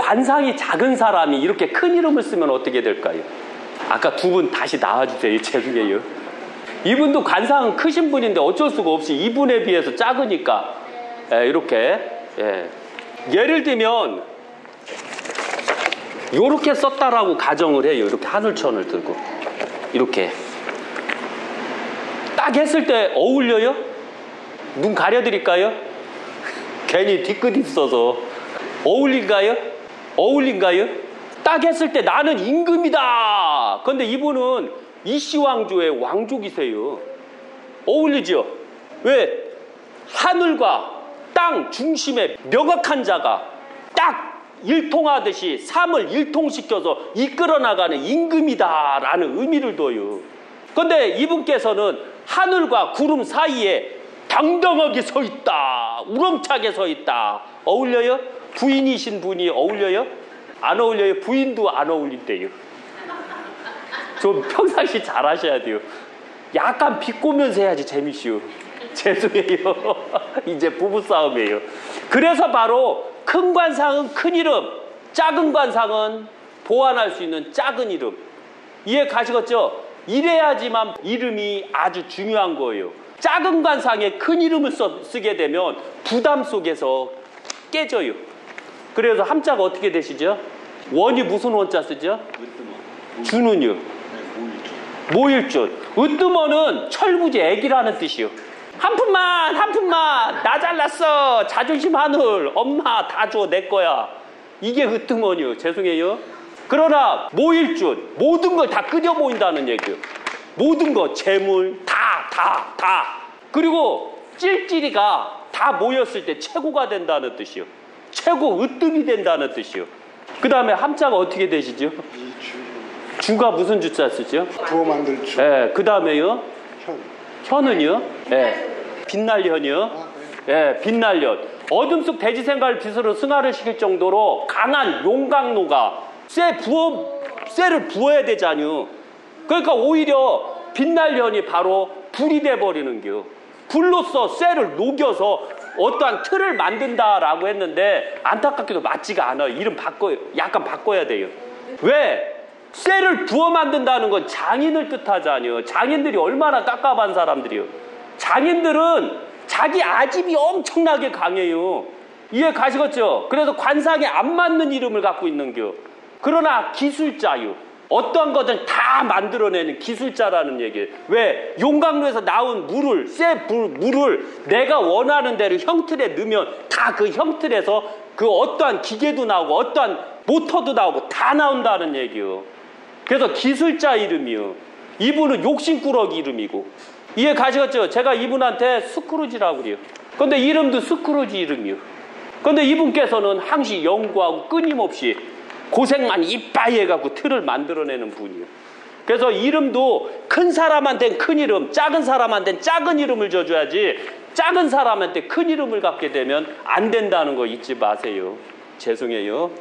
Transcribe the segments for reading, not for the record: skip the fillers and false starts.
관상이 작은 사람이 이렇게 큰 이름을 쓰면 어떻게 될까요? 아까 두 분 다시 나와주세요. 죄송해요. 이분도 관상은 크신 분인데 어쩔 수가 없이 이분에 비해서 작으니까 이렇게 예를 들면 이렇게 썼다라고 가정을 해요. 이렇게 하늘천을 들고 이렇게 딱 했을 때 어울려요? 눈 가려드릴까요? 괜히 뒤끝 있어서 어울린가요? 어울린가요? 딱 했을 때 나는 임금이다. 근데 이분은 이씨왕조의 왕족이세요. 어울리죠? 왜? 하늘과 땅 중심에 명확한 자가 딱 일통하듯이 삶을 일통시켜서 이끌어 나가는 임금이다라는 의미를 둬요. 근데 이분께서는 하늘과 구름 사이에 당당하게 서 있다. 우렁차게 서 있다. 어울려요? 부인이신 분이 어울려요? 안 어울려요? 부인도 안 어울린대요. 좀 평상시 잘 하셔야 돼요. 약간 비꼬면서 해야지 재밌슈. 죄송해요. 이제 부부싸움이에요. 그래서 바로 큰 관상은 큰 이름, 작은 관상은 보완할 수 있는 작은 이름. 이해 가시겠죠? 이래야지만 이름이 아주 중요한 거예요. 작은 관상에 큰 이름을 쓰게 되면 부담 속에서 깨져요. 그래서 함자가 어떻게 되시죠? 원이 무슨 원자 쓰죠? 주는요? 모일준. 으뜸어는 철부지 애기라는 뜻이요. 한 푼만 나 잘났어. 자존심 하늘. 엄마 다 줘 내 거야. 이게 으뜸어니요. 죄송해요. 그러나 모일준, 모든 걸 다 끄져 모인다는 얘기예요. 모든 거 재물 다. 그리고 찔찔이가 다 모였을 때 최고가 된다는 뜻이요. 최고 으뜸이 된다는 뜻이요. 그 다음에 함자가 어떻게 되시죠? 주가 무슨 주자 쓰죠? 부어 만들 주. 그 다음에요? 현은요? 빛날 현이요? 빛날 현. 어둠 속 돼지 생갈 빛으로 승화를 시킬 정도로 강한 용광로가 쇠를 부어야 되잖요. 그러니까 오히려 빛날 현이 바로 불이 돼버리는 겨. 불로써 쇠를 녹여서 어떠한 틀을 만든다라고 했는데 안타깝게도 맞지가 않아요. 이름 약간 바꿔야 돼요. 왜? 쇠를 부어 만든다는 건 장인을 뜻하잖아요. 장인들이 얼마나 깝깝한 사람들이요. 장인들은 자기 아집이 엄청나게 강해요. 이해 가시겠죠? 그래서 관상에 안 맞는 이름을 갖고 있는겨. 그러나 기술자요. 어떠한 것을 다 만들어내는 기술자라는 얘기예요. 왜? 용광로에서 나온 물을 내가 원하는 대로 형틀에 넣으면 다 그 형틀에서 그 어떠한 기계도 나오고 어떠한 모터도 나오고 다 나온다는 얘기예요. 그래서 기술자 이름이요. 이분은 욕심꾸러기 이름이고. 이해 가시겠죠? 제가 이분한테 스크루지라고 그래요. 근데 이름도 스크루지 이름이요. 근데 이분께서는 항시 연구하고 끊임없이 고생만 이빠이 해갖고 틀을 만들어내는 분이에요. 그래서 이름도 큰 사람한테는 큰 이름, 작은 사람한테는 작은 이름을 줘줘야지 작은 사람한테 큰 이름을 갖게 되면 안 된다는 거 잊지 마세요. 죄송해요.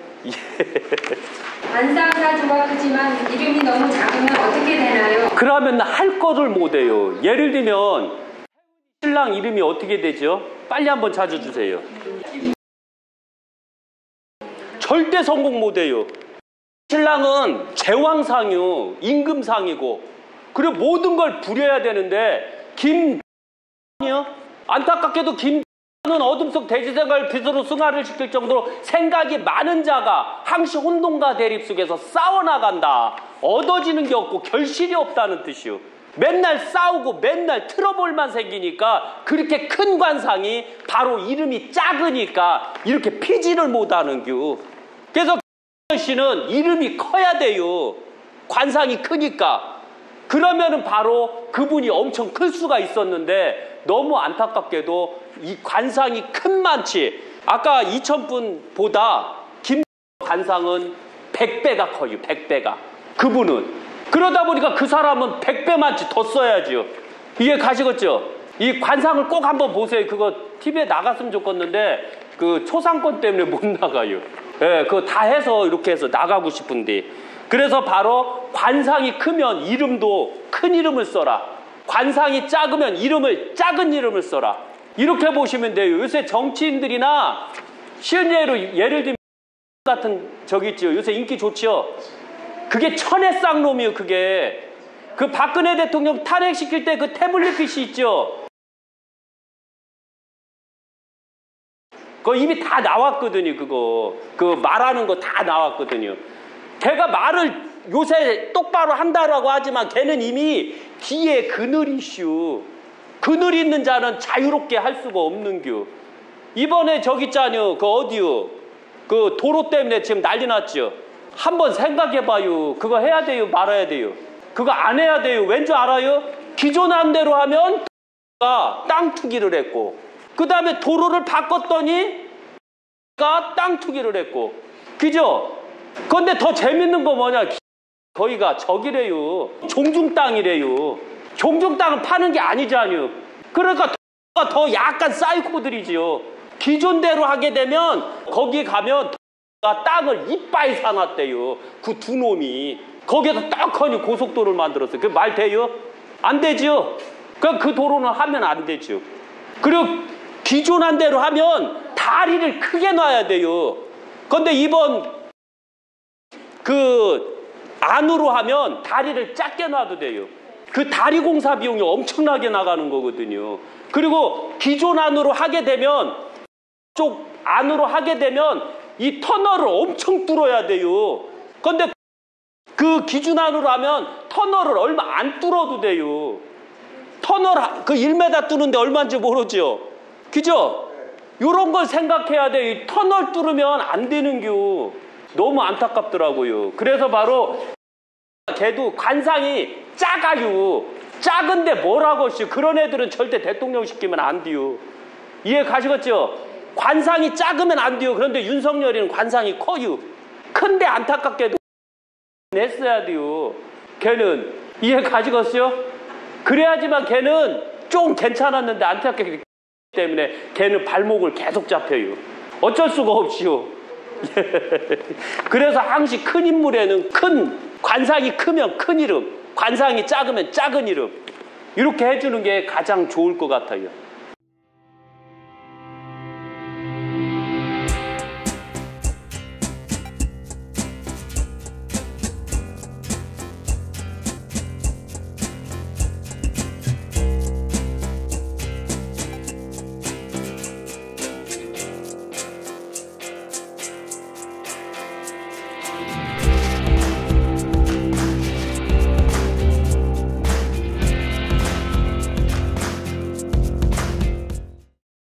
관상사주가 크지만 이름이 너무 작으면 어떻게 되나요? 그러면 할 거를 못해요. 예를 들면 신랑 이름이 어떻게 되죠? 빨리 한번 찾아주세요. 절대 성공 못해요. 신랑은 제왕상이요, 임금상이고, 그리고 모든 걸 부려야 되는데 김이요. 안타깝게도 김은 어둠 속 돼지생활 빛으로 승화를 시킬 정도로 생각이 많은 자가 항시 혼돈과 대립 속에서 싸워나간다. 얻어지는 게 없고 결실이 없다는 뜻이요. 맨날 싸우고 맨날 트러블만 생기니까 그렇게 큰 관상이 바로 이름이 작으니까 이렇게 피지를 못하는 겨. 그래서 씨는 이름이 커야 돼요. 관상이 크니까. 그러면은 바로 그분이 엄청 클 수가 있었는데 너무 안타깝게도 이 관상이 큰 많지. 아까 2000분보다 김 관상은 100배가 커요. 100배가. 그분은. 그러다 보니까 그 사람은 100배 많지 더 써야죠. 이해 가시겠죠? 이 관상을 꼭 한번 보세요. 그거 TV에 나갔으면 좋겠는데 그 초상권 때문에 못 나가요. 그거 다 해서 이렇게 해서 나가고 싶은데. 그래서 바로 관상이 크면 이름도 큰 이름을 써라. 관상이 작으면 작은 이름을 써라. 이렇게 보시면 돼요. 요새 정치인들이나 쉬운 예로 예를 들면 같은 저기 있죠. 요새 인기 좋죠. 그게 천의 쌍놈이요. 그게 그 박근혜 대통령 탄핵시킬 때 그 태블릿 PC 있죠. 그거 이미 다 나왔거든요. 그거 그 말하는 거 다 나왔거든요. 걔가 말을 요새 똑바로 한다라고 하지만 걔는 이미 뒤에 그늘이 있슈. 그늘이 있는 자는 자유롭게 할 수가 없는겨. 이번에 저기 있잖요. 그 어디요? 그 도로 때문에 지금 난리 났죠. 한번 생각해봐요. 그거 해야 돼요? 말아야 돼요? 그거 안 해야 돼요. 왠 줄 알아요? 기존한 대로 하면 땅 투기를 했고, 그 다음에 도로를 바꿨더니 땅 투기를 했고, 그죠? 그런데 더 재밌는 거 뭐냐? 거기가 저기래요. 종중 땅이래요. 종중 땅은 파는 게 아니잖아요. 그러니까 더 약간 사이코들이지요. 기존대로 하게 되면 거기 가면 땅을 이빠이 사놨대요. 그 두 놈이. 거기에서 떡하니 고속도로를 만들었어요. 그 말 돼요? 안 되죠. 그 도로는 하면 안 되죠. 그리고 기존한 대로 하면 다리를 크게 놔야 돼요. 그런데 이번 그 안으로 하면 다리를 작게 놔도 돼요. 그 다리 공사 비용이 엄청나게 나가는 거거든요. 그리고 기존 안으로 하게 되면 쪽 안으로 하게 되면 이 터널을 엄청 뚫어야 돼요. 그런데 그 기준 안으로 하면 터널을 얼마 안 뚫어도 돼요. 터널 그 1m 뚫는데 얼마인지 모르죠. 그죠? 요런 걸 생각해야 돼요. 이 터널 뚫으면 안 되는겨. 너무 안타깝더라고요. 그래서 바로 걔도 관상이 작아요. 작은데 뭐라고 하시오. 그런 애들은 절대 대통령 시키면 안 돼요. 이해 가시겠죠? 관상이 작으면 안 돼요. 그런데 윤석열이는 관상이 커요. 큰데 안타깝게도 냈어야 돼요. 걔는 이해 가시겠어요? 그래야지만 걔는 좀 괜찮았는데 안타깝게 때문에 걔는 발목을 계속 잡혀요. 어쩔 수가 없지요. 그래서 항상 큰 인물에는 큰 관상이 크면 큰 이름, 관상이 작으면 작은 이름, 이렇게 해주는 게 가장 좋을 것 같아요.